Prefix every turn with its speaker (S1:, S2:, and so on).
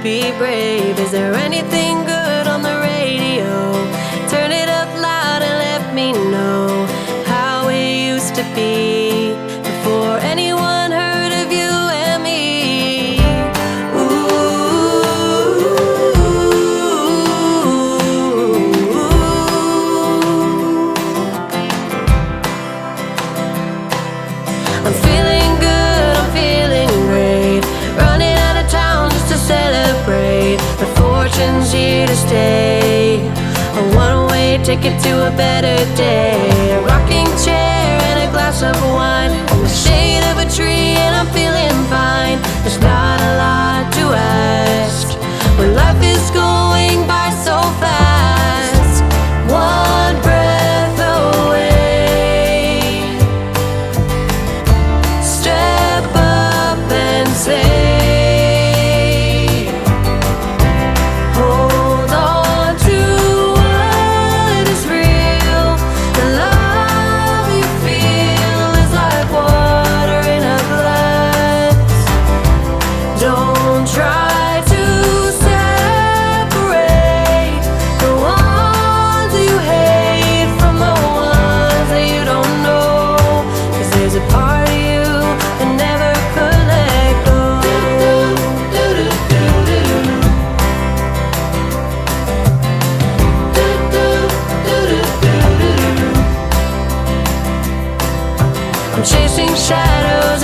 S1: be brave. Is there anything good on the radio? Turn it up loud and let me know how it used to be before anyone heard of you and me. I'm feeling good, I'm feeling great, running out of town just to celebrate. But fortune's here to stay, a one-way ticket to a better day. A rocking chair and a glass of wine in the shade of a tree, and I'm feeling fine. There's not a lot to ask when life is going by so fast. One breath away, step up and say, hold on to what is real. The love you feel is like water in a glass. Don't try to separate the ones you hate from the ones that you don't know, 'cause there's a part of you that never could let go. I'm chasing shadows